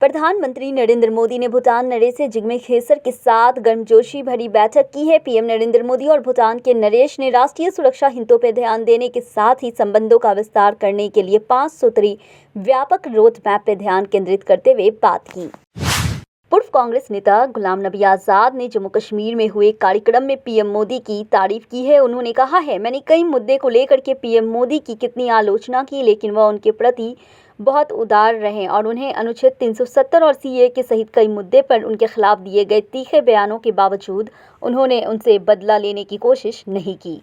प्रधानमंत्री नरेंद्र मोदी ने भूटान नरेश जिग्मे खेसर के साथ गर्मजोशी भरी बैठक की है। पीएम नरेंद्र मोदी और भूटान के नरेश ने राष्ट्रीय सुरक्षा हितों पर ध्यान देने के साथ ही संबंधों का विस्तार करने के लिए 5 सूत्री व्यापक रोड मैप पर ध्यान केंद्रित करते हुए बात की। पूर्व कांग्रेस नेता गुलाम नबी आजाद ने जम्मू कश्मीर में हुए कार्यक्रम में पीएम मोदी की तारीफ की है। उन्होंने कहा है, मैंने कई मुद्दे को लेकर के पीएम मोदी की कितनी आलोचना की, लेकिन वह उनके प्रति बहुत उदार रहे और उन्हें अनुच्छेद 370 और सीए के सहित कई मुद्दे पर उनके खिलाफ दिए गए तीखे बयानों के बावजूद उन्होंने उनसे बदला लेने की कोशिश नहीं की।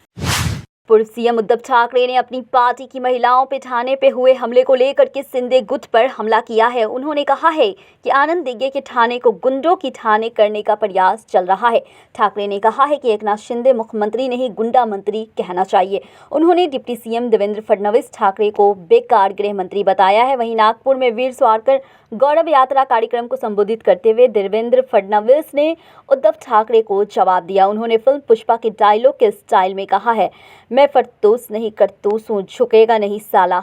पूर्व सीएम उद्धव ठाकरे ने अपनी पार्टी की महिलाओं पर थाने पे हुए हमले को लेकर के सिंधे गुट पर हमला किया है। उन्होंने कहा है कि आनंद दिग्गे के थाने को गुंडों की थाने करने का प्रयास चल रहा है। ठाकरे ने कहा है कि एकनाथ शिंदे मुख्यमंत्री नहीं गुंडा मंत्री कहना चाहिए। उन्होंने डिप्टी सीएम देवेंद्र फडणवीस ठाकरे को बेकार गृह मंत्री बताया है। वहीं नागपुर में वीर सावरकर गौरव यात्रा कार्यक्रम को संबोधित करते हुए देवेंद्र फडणवीस ने उद्धव ठाकरे को जवाब दिया। उन्होंने फिल्म पुष्पा के डायलॉग के स्टाइल में कहा है, मैं फरतूस नहीं करतूस हूं, झुकेगा नहीं साला।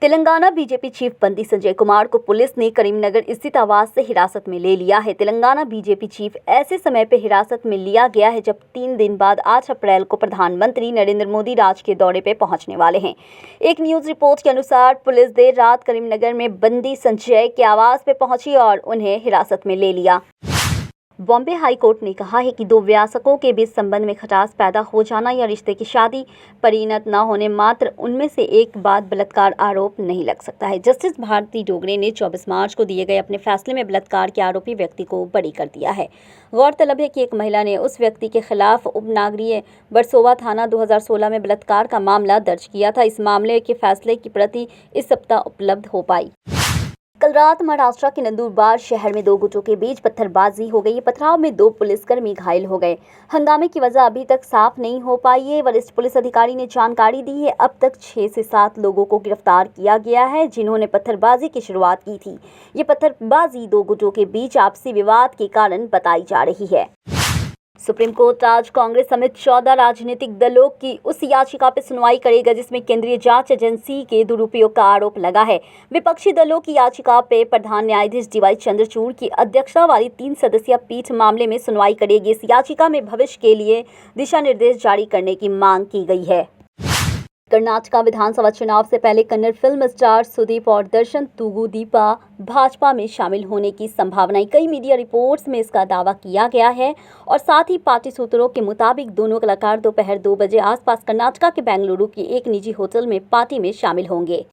तेलंगाना बीजेपी चीफ बंदी संजय कुमार को पुलिस ने करीमनगर स्थित आवास से हिरासत में ले लिया है। तेलंगाना बीजेपी चीफ ऐसे समय पर हिरासत में लिया गया है जब 3 दिन बाद 8 अप्रैल को प्रधानमंत्री नरेंद्र मोदी राज्य के दौरे पर पहुंचने वाले हैं। एक न्यूज रिपोर्ट के अनुसार पुलिस देर रात करीमनगर में बंदी संजय के आवास पर पहुंची और उन्हें हिरासत में ले लिया। बॉम्बे हाई कोर्ट ने कहा है कि 2 वयस्कों के बीच संबंध में खटास पैदा हो जाना या रिश्ते की शादी परिणत न होने मात्र उनमें से एक बाद बलात्कार आरोप नहीं लग सकता है। जस्टिस भारती डोगरे ने 24 मार्च को दिए गए अपने फैसले में बलात्कार के आरोपी व्यक्ति को बरी कर दिया है। गौरतलब है कि एक महिला ने उस व्यक्ति के खिलाफ उपनगरीय बरसोवा थाना 2016 में बलात्कार का मामला दर्ज किया था। इस मामले के फैसले की प्रति इस सप्ताह उपलब्ध हो पाई। कल रात महाराष्ट्र के नंदुरबार शहर में 2 गुटों के बीच पत्थरबाजी हो गई। पथराव में 2 पुलिसकर्मी घायल हो गए। हंगामे की वजह अभी तक साफ नहीं हो पाई है। वरिष्ठ पुलिस अधिकारी ने जानकारी दी है, अब तक 6 से 7 लोगों को गिरफ्तार किया गया है जिन्होंने पत्थरबाजी की शुरुआत की थी। ये पत्थरबाजी 2 गुटों के बीच आपसी विवाद के कारण बताई जा रही है। सुप्रीम कोर्ट आज कांग्रेस समेत 14 राजनीतिक दलों की उस याचिका पर सुनवाई करेगा जिसमें केंद्रीय जांच एजेंसी के दुरुपयोग का आरोप लगा है। विपक्षी दलों की याचिका पे प्रधान न्यायाधीश डीवाई चंद्रचूड़ की अध्यक्षता वाली 3 सदस्यीय पीठ मामले में सुनवाई करेगी। इस याचिका में भविष्य के लिए दिशा निर्देश जारी करने की मांग की गई है। कर्नाटक विधानसभा चुनाव से पहले कन्नड़ फिल्म स्टार सुदीप और दर्शन तूगुदीपा भाजपा में शामिल होने की संभावनाएं, कई मीडिया रिपोर्ट्स में इसका दावा किया गया है और साथ ही पार्टी सूत्रों के मुताबिक दोनों कलाकार दोपहर 2 बजे आसपास कर्नाटक के बेंगलुरु की एक निजी होटल में पार्टी में शामिल होंगे।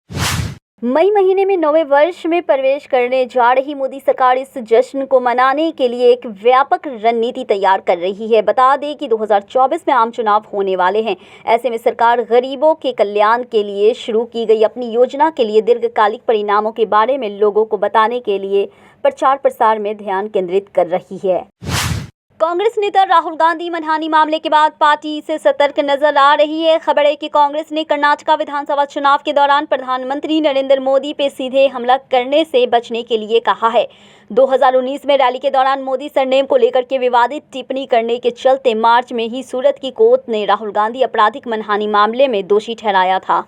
मई महीने में 9वें वर्ष में प्रवेश करने जा रही मोदी सरकार इस जश्न को मनाने के लिए एक व्यापक रणनीति तैयार कर रही है। बता दें कि 2024 में आम चुनाव होने वाले हैं। ऐसे में सरकार गरीबों के कल्याण के लिए शुरू की गई अपनी योजना के लिए दीर्घकालिक परिणामों के बारे में लोगों को बताने के लिए प्रचार प्रसार में ध्यान केंद्रित कर रही है। कांग्रेस नेता राहुल गांधी मानहानि मामले के बाद पार्टी से सतर्क नजर आ रही है। खबर है कि कांग्रेस ने कर्नाटक विधानसभा चुनाव के दौरान प्रधानमंत्री नरेंद्र मोदी पे सीधे हमला करने से बचने के लिए कहा है। 2019 में रैली के दौरान मोदी सरनेम को लेकर के विवादित टिप्पणी करने के चलते मार्च में ही सूरत की कोर्ट ने राहुल गांधी आपराधिक मानहानि मामले में दोषी ठहराया था।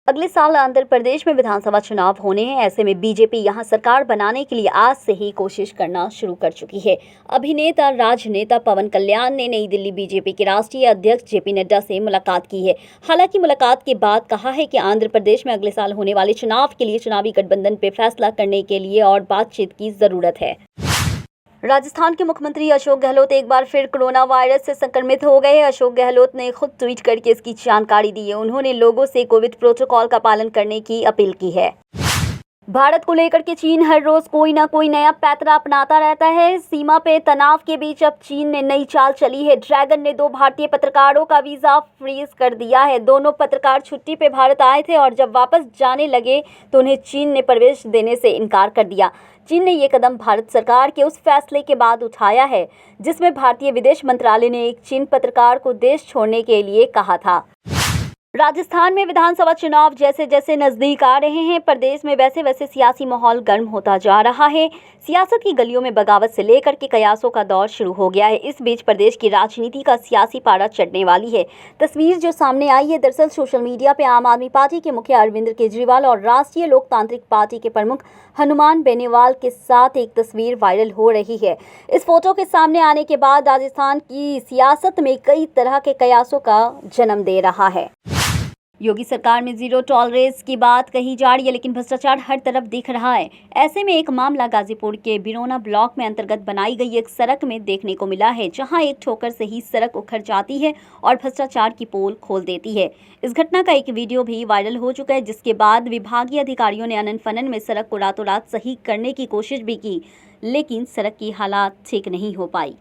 अगले साल आंध्र प्रदेश में विधानसभा चुनाव होने हैं। ऐसे में बीजेपी यहां सरकार बनाने के लिए आज से ही कोशिश करना शुरू कर चुकी है। अभिनेता राजनेता पवन कल्याण ने नई दिल्ली बीजेपी के राष्ट्रीय अध्यक्ष जेपी नड्डा से मुलाकात की है। हालांकि मुलाकात के बाद कहा है कि आंध्र प्रदेश में अगले साल होने वाले चुनाव के लिए चुनावी गठबंधन पर फैसला करने के लिए और बातचीत की जरूरत है। राजस्थान के मुख्यमंत्री अशोक गहलोत एक बार फिर कोरोना वायरस से संक्रमित हो गए हैं। अशोक गहलोत ने खुद ट्वीट करके इसकी जानकारी दी है। उन्होंने लोगों से कोविड प्रोटोकॉल का पालन करने की अपील की है। भारत को लेकर के चीन हर रोज कोई ना कोई नया पैंतरा अपनाता रहता है। सीमा पे तनाव के बीच अब चीन ने नई चाल चली है। ड्रैगन ने 2 भारतीय पत्रकारों का वीजा फ्रीज कर दिया है। दोनों पत्रकार छुट्टी पे भारत आए थे और जब वापस जाने लगे तो उन्हें चीन ने प्रवेश देने से इनकार कर दिया। चीन ने ये कदम भारत सरकार के उस फैसले के बाद उठाया है जिसमें भारतीय विदेश मंत्रालय ने एक चीन पत्रकार को देश छोड़ने के लिए कहा था। राजस्थान में विधानसभा चुनाव जैसे जैसे नजदीक आ रहे हैं, प्रदेश में वैसे वैसे सियासी माहौल गर्म होता जा रहा है। सियासत की गलियों में बगावत से लेकर के कयासों का दौर शुरू हो गया है। इस बीच प्रदेश की राजनीति का सियासी पारा चढ़ने वाली है। तस्वीर जो सामने आई है, दरअसल सोशल मीडिया पे आम आदमी पार्टी के मुखिया अरविंद केजरीवाल और राष्ट्रीय लोकतांत्रिक पार्टी के प्रमुख हनुमान बेनीवाल के साथ एक तस्वीर वायरल हो रही है। इस फोटो के सामने आने के बाद राजस्थान की सियासत में कई तरह के कयासों का जन्म दे रहा है। योगी सरकार में जीरो टॉलरेंस की बात कही जा रही है, लेकिन भ्रष्टाचार हर तरफ दिख रहा है। ऐसे में एक मामला गाजीपुर के बिरोना ब्लॉक में अंतर्गत बनाई गई एक सड़क में देखने को मिला है, जहां एक ठोकर से ही सड़क उखड़ जाती है और भ्रष्टाचार की पोल खोल देती है। इस घटना का एक वीडियो भी वायरल हो चुका है, जिसके बाद विभागीय अधिकारियों ने अनन फनन में सड़क को रातों रात सही करने की कोशिश भी की, लेकिन सड़क की हालात ठीक नहीं हो पाई।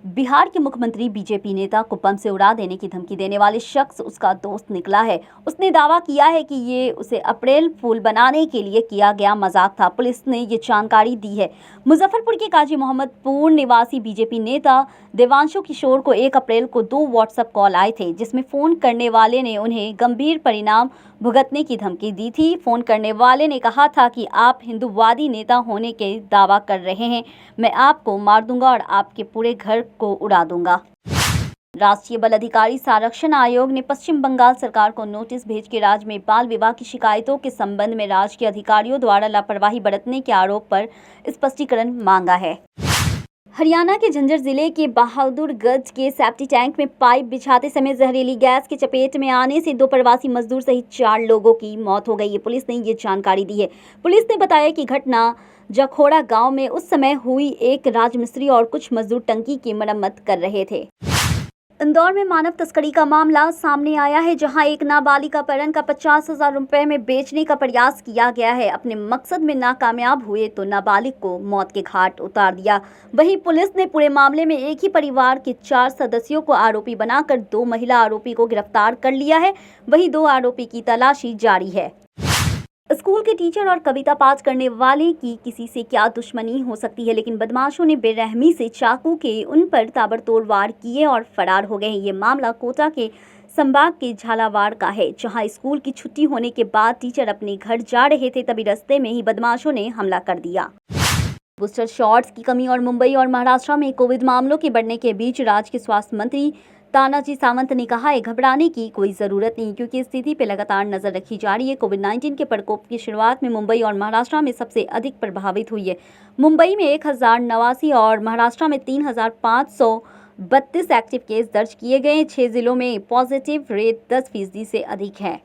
बिहार के मुख्यमंत्री बीजेपी नेता को बम से उड़ा देने की धमकी देने वाले शख्स उसका दोस्त निकला है। उसने दावा किया है कि ये उसे अप्रैल फूल बनाने के लिए किया गया मजाक था। पुलिस ने ये जानकारी दी है। मुजफ्फरपुर के काजी मोहम्मदपुर निवासी बीजेपी नेता देवांशु किशोर को 1 अप्रैल को 2 व्हाट्सएप कॉल आए थे, जिसमें फोन करने वाले ने उन्हें गंभीर परिणाम भुगतने की धमकी दी थी। फोन करने वाले ने कहा था कि आप हिंदूवादी नेता होने के दावा कर रहे हैं, मैं आपको मार दूंगा और आपके पूरे घर को उड़ा दूंगा। राष्ट्रीय बाल अधिकारी संरक्षण आयोग ने पश्चिम बंगाल सरकार को नोटिस भेज के राज्य में बाल विवाह की शिकायतों के संबंध में राज्य के अधिकारियों द्वारा लापरवाही बरतने के आरोप पर स्पष्टीकरण मांगा है। हरियाणा के झज्जर जिले के बहादुरगंज के सेप्टी टैंक में पाइप बिछाते समय जहरीली गैस की चपेट में आने से 2 प्रवासी मजदूर सहित 4 लोगों की मौत हो गई है। पुलिस ने ये जानकारी दी है। पुलिस ने बताया कि घटना जखोड़ा गांव में उस समय हुई। एक राजमिस्त्री और कुछ मजदूर टंकी की मरम्मत कर रहे थे। इंदौर में मानव तस्करी का मामला सामने आया है, जहां एक नाबालिग अपहरण का 50,000 रुपए में बेचने का प्रयास किया गया है। अपने मकसद में नाकामयाब हुए तो नाबालिग को मौत के घाट उतार दिया। वहीं पुलिस ने पूरे मामले में एक ही परिवार के 4 सदस्यों को आरोपी बनाकर 2 महिला आरोपी को गिरफ्तार कर लिया है। वहीं 2 आरोपी की तलाशी जारी है। स्कूल के टीचर और कविता पाठ करने वाले की किसी से क्या दुश्मनी हो सकती है, लेकिन बदमाशों ने बेरहमी से चाकू के उन पर ताबड़तोड़ वार किए और फरार हो गए। ये मामला कोटा के संभाग के झालावाड़ का है, जहां स्कूल की छुट्टी होने के बाद टीचर अपने घर जा रहे थे, तभी रास्ते में ही बदमाशों ने हमला कर दिया। बूस्टर शॉट्स की कमी और मुंबई और महाराष्ट्र में कोविड मामलों के बढ़ने के बीच राज्य के स्वास्थ्य मंत्री तानाजी सावंत ने कहा है, घबराने की कोई ज़रूरत नहीं, क्योंकि स्थिति पर लगातार नजर रखी जा रही है। कोविड-19 के प्रकोप की शुरुआत में मुंबई और महाराष्ट्र में सबसे अधिक प्रभावित हुई है। मुंबई में 1089 और महाराष्ट्र में 3532 एक्टिव केस दर्ज किए गए। 6 जिलों में पॉजिटिव रेट 10% से अधिक है।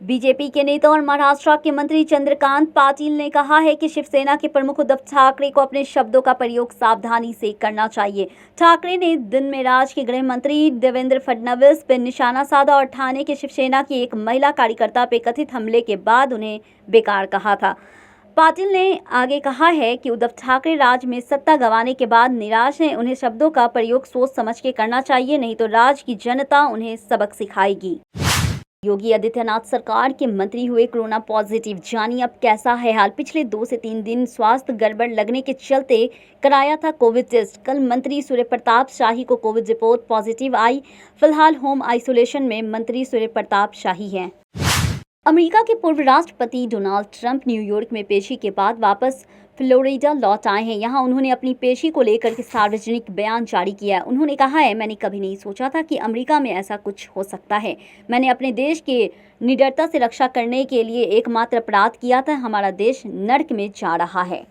बीजेपी के नेता और महाराष्ट्र के मंत्री चंद्रकांत पाटिल ने कहा है कि शिवसेना के प्रमुख उद्धव ठाकरे को अपने शब्दों का प्रयोग सावधानी से करना चाहिए। ठाकरे ने दिन में राज्य के गृह मंत्री देवेंद्र फडणवीस पर निशाना साधा और ठाणे के शिवसेना की एक महिला कार्यकर्ता पर कथित हमले के बाद उन्हें बेकार कहा था। पाटिल ने आगे कहा है कि उद्धव ठाकरे राज्य में सत्ता गंवाने के बाद निराश हैं। उन्हें शब्दों का प्रयोग सोच समझ के करना चाहिए, नहीं तो राज्य की जनता उन्हें सबक सिखाएगी। योगी आदित्यनाथ सरकार के मंत्री हुए कोरोना पॉजिटिव, जानिए अब कैसा है हाल। पिछले 2 से 3 दिन स्वास्थ्य गड़बड़ लगने के चलते कराया था कोविड टेस्ट। कल मंत्री सूर्य प्रताप शाही को कोविड रिपोर्ट पॉजिटिव आई। फिलहाल होम आइसोलेशन में मंत्री सूर्य प्रताप शाही हैं। अमेरिका के पूर्व राष्ट्रपति डोनाल्ड ट्रंप न्यूयॉर्क में पेशी के बाद वापस फ्लोरिडा लौट आए हैं। यहां उन्होंने अपनी पेशी को लेकर के सार्वजनिक बयान जारी किया है। उन्होंने कहा है, मैंने कभी नहीं सोचा था कि अमेरिका में ऐसा कुछ हो सकता है। मैंने अपने देश के निडरता से रक्षा करने के लिए एकमात्र अपराध किया था। हमारा देश नर्क में जा रहा है।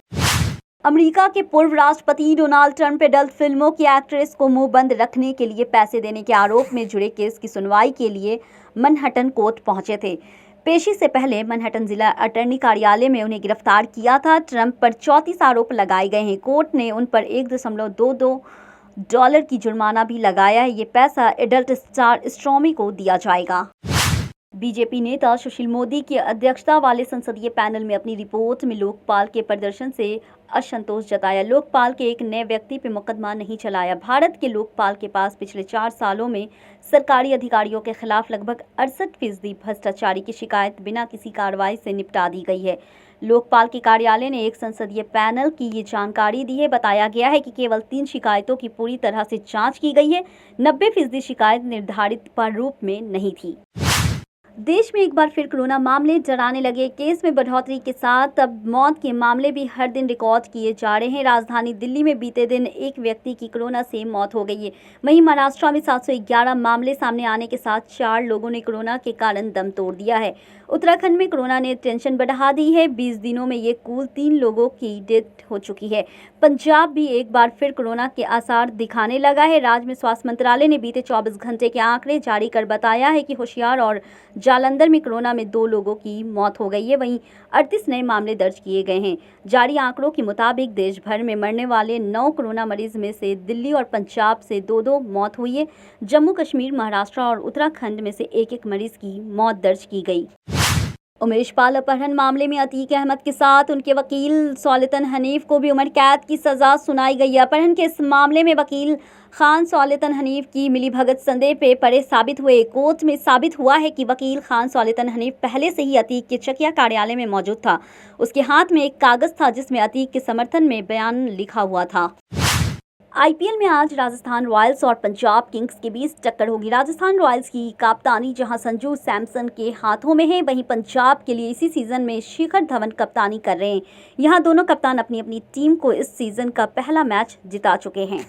अमेरिका के पूर्व राष्ट्रपति डोनाल्ड ट्रंप एडल्ट फिल्मों की एक्ट्रेस को मुंह बंद रखने के लिए पैसे देने के आरोप में जुड़े केस की सुनवाई के लिए मैनहट्टन कोर्ट पहुंचे थे। पेशी से पहले मैनहट्टन जिला अटॉर्नी कार्यालय में उन्हें गिरफ्तार किया था। ट्रंप पर 34 आरोप लगाए गए हैं। कोर्ट ने उन पर $1.22 की जुर्माना भी लगाया है। ये पैसा एडल्ट स्टार स्टॉर्मी को दिया जाएगा। बीजेपी नेता सुशील मोदी की अध्यक्षता वाले संसदीय पैनल में अपनी रिपोर्ट में लोकपाल के प्रदर्शन से असंतोष जताया। लोकपाल के एक नए व्यक्ति पर मुकदमा नहीं चलाया। भारत के लोकपाल के पास पिछले 4 सालों में सरकारी अधिकारियों के खिलाफ लगभग 68% भ्रष्टाचारी की शिकायत बिना किसी कार्रवाई से निपटा दी गई है। लोकपाल के कार्यालय ने एक संसदीय पैनल की ये जानकारी दी है। बताया गया है कि केवल 3 शिकायतों की पूरी तरह से जांच की गई है। 90% शिकायत निर्धारित प्रारूप में नहीं थी। देश में एक बार फिर कोरोना मामले डराने लगे। केस में बढ़ोतरी के साथ अब मौत के मामले भी हर दिन रिकॉर्ड किए जा रहे हैं। राजधानी दिल्ली में बीते दिन एक व्यक्ति की कोरोना से मौत हो गई है। वहीं महाराष्ट्र में 711 मामले सामने आने के साथ 4 लोगों ने कोरोना के कारण दम तोड़ दिया है। उत्तराखंड में कोरोना ने टेंशन बढ़ा दी है। 20 दिनों में ये कुल 3 लोगों की डेथ हो चुकी है। पंजाब भी एक बार फिर कोरोना के आसार दिखाने लगा है। राज्य में स्वास्थ्य मंत्रालय ने बीते 24 घंटे के आंकड़े जारी कर बताया है कि होशियार और जालंधर में कोरोना में 2 लोगों की मौत हो गई है। वहीं 38 नए मामले दर्ज किए गए हैं। जारी आंकड़ों के मुताबिक देश भर में मरने वाले 9 कोरोना मरीज में से दिल्ली और पंजाब से 2-2 मौत हुई है। जम्मू कश्मीर, महाराष्ट्र और उत्तराखंड में से 1-1 मरीज की मौत दर्ज की गई। उमेश पाल अपहरण मामले में अतीक अहमद के साथ उनके वकील सौलतन हनीफ को भी उम्र कैद की सजा सुनाई गई है। अपहरण के इस मामले में वकील खान सौलतन हनीफ की मिलीभगत संदेह पे पड़े साबित हुए। कोर्ट में साबित हुआ है कि वकील खान सौलतन हनीफ पहले से ही अतीक के चकिया कार्यालय में मौजूद था। उसके हाथ में एक कागज था जिसमें अतीक के समर्थन में बयान लिखा हुआ था। आईपीएल में आज राजस्थान रॉयल्स और पंजाब किंग्स के बीच टक्कर होगी। राजस्थान रॉयल्स की कप्तानी जहां संजू सैमसन के हाथों में है, वहीं पंजाब के लिए इसी सीजन में शिखर धवन कप्तानी कर रहे हैं। यहां दोनों कप्तान अपनी अपनी टीम को इस सीजन का पहला मैच जिता चुके हैं।